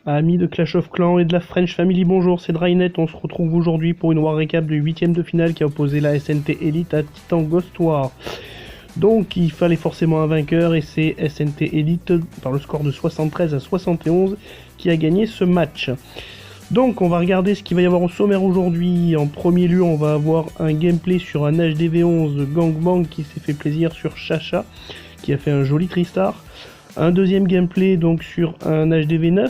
Amis de Clash of Clans et de la French Family, bonjour, c'est Drynet. On se retrouve aujourd'hui pour une War Recap de 8ème de finale qui a opposé la SNT Elite à Titan Ghost War. Donc il fallait forcément un vainqueur et c'est SNT Elite par le score de 73 à 71 qui a gagné ce match. Donc on va regarder ce qu'il va y avoir au sommaire aujourd'hui. En premier lieu, on va avoir un gameplay sur un HDV11 Gangbang qui s'est fait plaisir sur Chacha, qui a fait un joli Tristar. Un deuxième gameplay donc sur un HDV9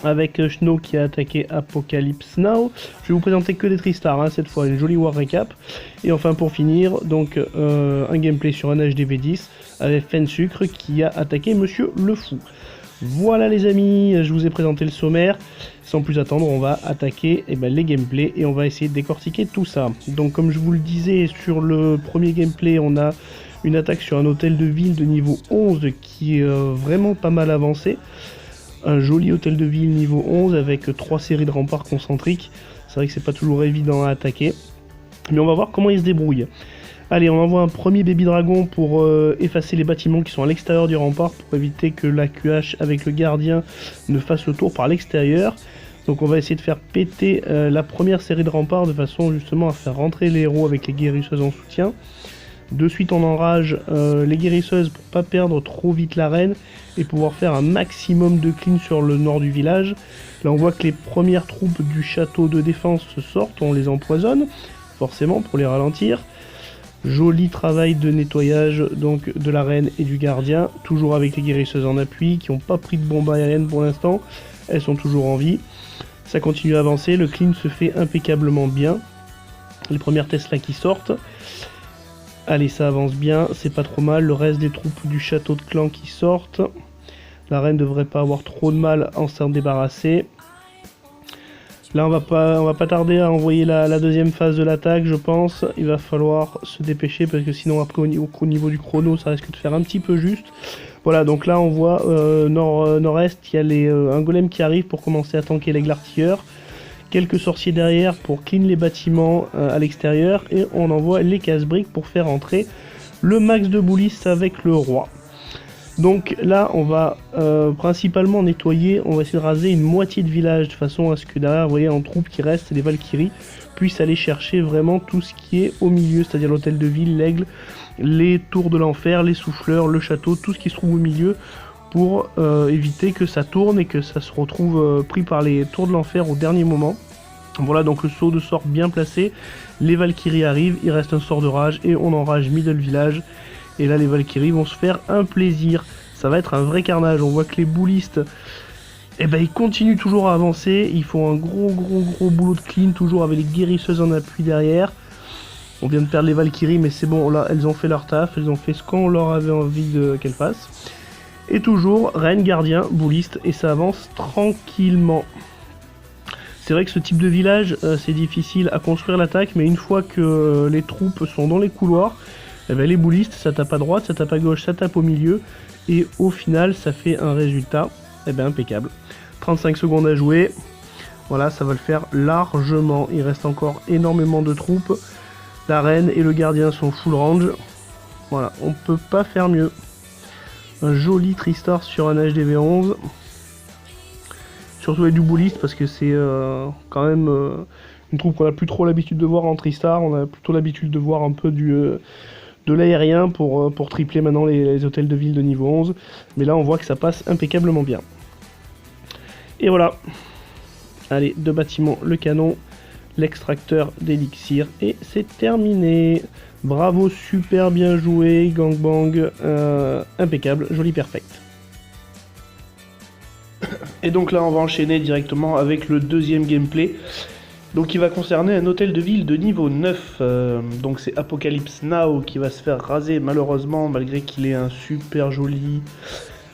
avec Schno qui a attaqué Apocalypse Now. Je vais vous présenter que des Tristars cette fois, une jolie War Recap. Et enfin pour finir, donc un gameplay sur un HDV10 avec Fensucre qui a attaqué Monsieur le Fou. Voilà les amis, je vous ai présenté le sommaire. Sans plus attendre, on va attaquer les gameplays et on va essayer de décortiquer tout ça. Donc comme je vous le disais, sur le premier gameplay, on a une attaque sur un hôtel de ville de niveau 11 qui est vraiment pas mal avancé. Un joli hôtel de ville niveau 11 avec 3 séries de remparts concentriques. C'est vrai que c'est pas toujours évident à attaquer. Mais on va voir comment il se débrouille. Allez, on envoie un premier baby dragon pour effacer les bâtiments qui sont à l'extérieur du rempart pour éviter que la QH avec le gardien ne fasse le tour par l'extérieur. Donc on va essayer de faire péter la première série de remparts de façon justement à faire rentrer les héros avec les guérisseuses en soutien. De suite on enrage les guérisseuses pour pas perdre trop vite l'arène et pouvoir faire un maximum de clean sur le nord du village. Là on voit que les premières troupes du château de défense sortent, on les empoisonne forcément pour les ralentir. Joli travail de nettoyage donc de l'arène et du gardien, toujours avec les guérisseuses en appui qui n'ont pas pris de bombe aérienne pour l'instant, elles sont toujours en vie. Ça continue à avancer, le clean se fait impeccablement bien. Les premières Tesla qui sortent. Allez, ça avance bien, c'est pas trop mal. Le reste des troupes du château de clan qui sortent. La reine devrait pas avoir trop de mal à s'en débarrasser. Là, on va pas tarder à envoyer la deuxième phase de l'attaque, je pense. Il va falloir se dépêcher parce que sinon, après, au niveau du chrono, ça risque de faire un petit peu juste. Voilà, donc là, on voit nord-est, il y a un golem qui arrive pour commencer à tanker l'aigle artilleur. Quelques sorciers derrière pour clean les bâtiments à l'extérieur et on envoie les casse-briques pour faire entrer le max de boulistes avec le roi. Donc là on va principalement nettoyer, on va essayer de raser une moitié de village de façon à ce que derrière, vous voyez, en troupe qui reste, les Valkyries puissent aller chercher vraiment tout ce qui est au milieu, c'est-à-dire l'hôtel de ville, l'aigle, les tours de l'enfer, les souffleurs, le château, tout ce qui se trouve au milieu, pour éviter que ça tourne et que ça se retrouve pris par les tours de l'enfer au dernier moment. Voilà, donc le saut de sort bien placé, les Valkyries arrivent, il reste un sort de rage et on enrage middle village. Et là les Valkyries vont se faire un plaisir, ça va être un vrai carnage. On voit que les boulistes, ils continuent toujours à avancer, ils font un gros boulot de clean, toujours avec les guérisseuses en appui derrière. On vient de perdre les Valkyries mais c'est bon, là elles ont fait leur taf, elles ont fait ce qu'on leur avait envie qu'elles fassent. Et toujours, reine, gardien, bouliste, et ça avance tranquillement. C'est vrai que ce type de village, c'est difficile à construire l'attaque, mais une fois que les troupes sont dans les couloirs, les boulistes, ça tape à droite, ça tape à gauche, ça tape au milieu, et au final, ça fait un résultat impeccable. 35 secondes à jouer, voilà, ça va le faire largement. Il reste encore énormément de troupes. La reine et le gardien sont full range. Voilà, on peut pas faire mieux. Un joli Tristar sur un HDV11. Surtout avec du bouliste parce que c'est quand même une troupe qu'on a plus trop l'habitude de voir en Tristar. On a plutôt l'habitude de voir un peu de l'aérien pour tripler maintenant les hôtels de ville de niveau 11. Mais là on voit que ça passe impeccablement bien. Et voilà. Allez, 2 bâtiments, le canon, l'extracteur d'élixir et c'est terminé. Bravo, super bien joué, gangbang, impeccable, joli perfect. Et donc là on va enchaîner directement avec le deuxième gameplay. Donc il va concerner un hôtel de ville de niveau 9. Donc c'est Apocalypse Now qui va se faire raser malheureusement malgré qu'il ait un super joli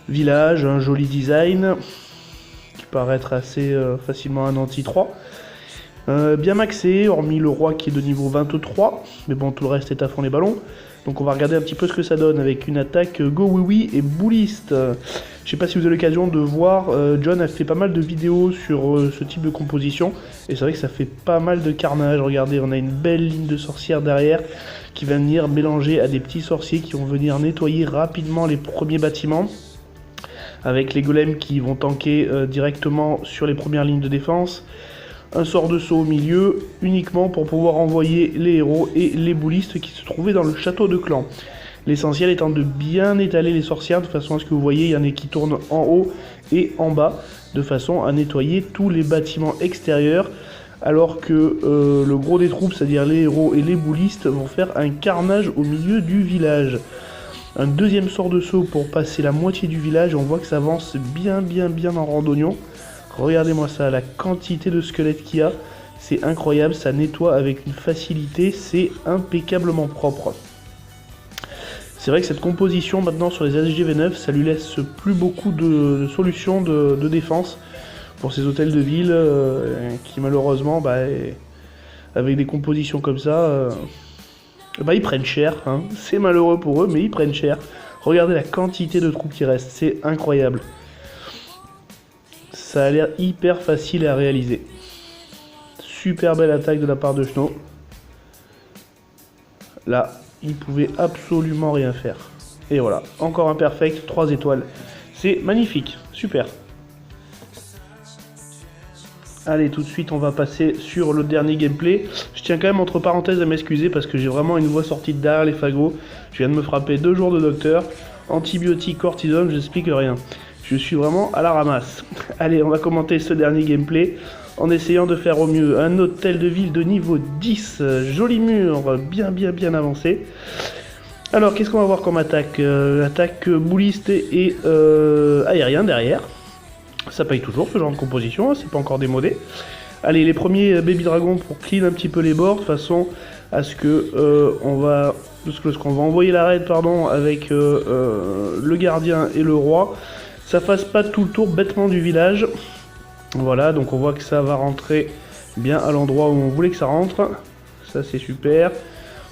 village, un joli design qui paraît être assez facilement un anti-3. Bien maxé, hormis le roi qui est de niveau 23, mais bon tout le reste est à fond les ballons. Donc on va regarder un petit peu ce que ça donne avec une attaque Go Oui Oui et bouliste. Je sais pas si vous avez l'occasion de voir, John a fait pas mal de vidéos sur ce type de composition. Et c'est vrai que ça fait pas mal de carnage. Regardez, on a une belle ligne de sorcières derrière qui va venir mélanger à des petits sorciers qui vont venir nettoyer rapidement les premiers bâtiments. avec les golems qui vont tanker directement sur les premières lignes de défense. Un sort de saut au milieu, uniquement pour pouvoir envoyer les héros et les boulistes qui se trouvaient dans le château de clan. L'essentiel étant de bien étaler les sorcières, de façon à ce que vous voyez, il y en a qui tournent en haut et en bas, de façon à nettoyer tous les bâtiments extérieurs, alors que le gros des troupes, c'est-à-dire les héros et les boulistes, vont faire un carnage au milieu du village. Un deuxième sort de saut pour passer la moitié du village, on voit que ça avance bien en randonnion. Regardez-moi ça, la quantité de squelettes qu'il y a, c'est incroyable, ça nettoie avec une facilité, c'est impeccablement propre. C'est vrai que cette composition maintenant sur les SGV9, ça lui laisse plus beaucoup de solutions de défense pour ces hôtels de ville qui malheureusement, avec des compositions comme ça, ils prennent cher. Hein. C'est malheureux pour eux, mais ils prennent cher. Regardez la quantité de troupes qui restent, c'est incroyable. Ça a l'air hyper facile à réaliser. Super belle attaque de la part de Schno. Là, il pouvait absolument rien faire. Et voilà, encore un perfect, 3 étoiles. C'est magnifique, super. Allez, tout de suite, on va passer sur le dernier gameplay. Je tiens quand même entre parenthèses à m'excuser parce que j'ai vraiment une voix sortie de derrière les fagots. Je viens de me frapper 2 jours de docteur. Antibiotiques, cortisone, je n'explique rien. Je suis vraiment à la ramasse. Allez, on va commenter ce dernier gameplay en essayant de faire au mieux. Un hôtel de ville de niveau 10, joli mur, bien avancé. Alors, qu'est-ce qu'on va voir comme attaque? Attaque bouliste et aérien derrière. Ça paye toujours ce genre de composition, hein, c'est pas encore démodé. Allez, les premiers baby dragons pour clean un petit peu les bords, de façon à ce que on va envoyer la raid avec le gardien et le roi, ça fasse pas tout le tour bêtement du village. Voilà, donc on voit que ça va rentrer bien à l'endroit où on voulait que ça rentre. Ça c'est super.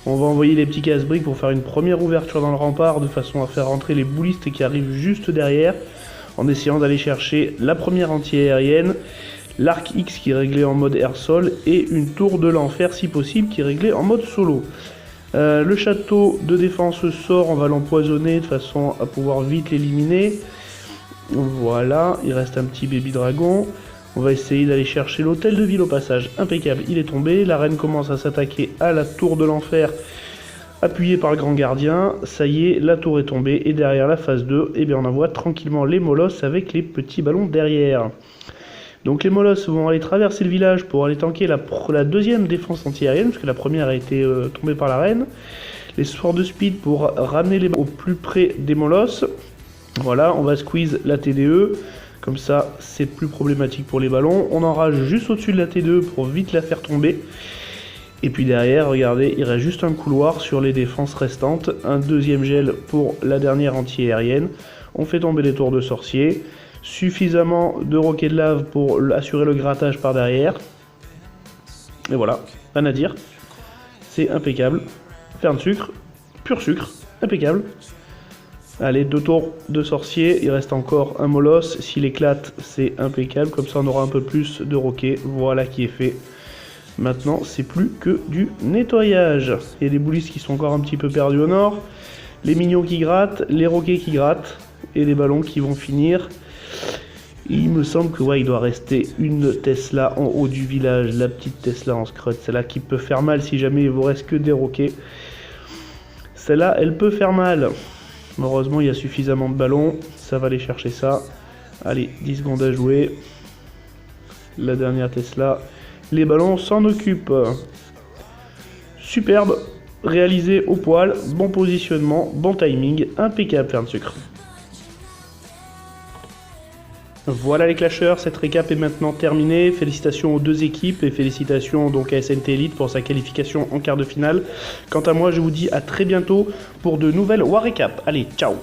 On va envoyer les petits casse-briques pour faire une première ouverture dans le rempart, de façon à faire rentrer les boulistes qui arrivent juste derrière, en essayant d'aller chercher la première anti-aérienne, l'arc X qui est réglé en mode air-sol, et une tour de l'enfer si possible qui est réglée en mode solo. Le château de défense sort, on va l'empoisonner de façon à pouvoir vite l'éliminer. Voilà, il reste un petit baby dragon. On va essayer d'aller chercher l'hôtel de ville au passage. Impeccable, il est tombé. La reine commence à s'attaquer à la tour de l'enfer, appuyée par le grand gardien. Ça y est, la tour est tombée. Et derrière la phase 2, eh bien, on envoie tranquillement les molosses avec les petits ballons derrière. Donc les molosses vont aller traverser le village pour aller tanker la deuxième défense anti-aérienne, parce que la première a été tombée par la reine. Les sorts de speed pour ramener les au plus près des molosses. Voilà, on va squeeze la TDE, comme ça c'est plus problématique pour les ballons. On enrage juste au-dessus de la TDE pour vite la faire tomber. Et puis derrière, regardez, il reste juste un couloir sur les défenses restantes. Un deuxième gel pour la dernière anti-aérienne. On fait tomber les tours de sorciers. Suffisamment de roquets de lave pour assurer le grattage par derrière. Et voilà, rien à dire. C'est impeccable. Ferme sucre, pur sucre, impeccable. Allez, 2 tours de sorcier, il reste encore un molosse. S'il éclate, c'est impeccable. Comme ça, on aura un peu plus de roquets. Voilà qui est fait. Maintenant, c'est plus que du nettoyage. Il y a des boulistes qui sont encore un petit peu perdus au nord. Les mignons qui grattent, les roquets qui grattent. Et les ballons qui vont finir. Il me semble que il doit rester une Tesla en haut du village. La petite Tesla en scrut. Celle-là qui peut faire mal si jamais il vous reste que des roquets. Celle-là, elle peut faire mal. Heureusement, il y a suffisamment de ballons. Ça va aller chercher ça. Allez, 10 secondes à jouer. La dernière Tesla. Les ballons s'en occupent. Superbe. Réalisé au poil. Bon positionnement. Bon timing. Impeccable, ferme sucre. Voilà les clasheurs, cette récap est maintenant terminée. Félicitations aux deux équipes et félicitations donc à SNT Elite pour sa qualification en quart de finale. Quant à moi, je vous dis à très bientôt pour de nouvelles War Recap. Allez, ciao!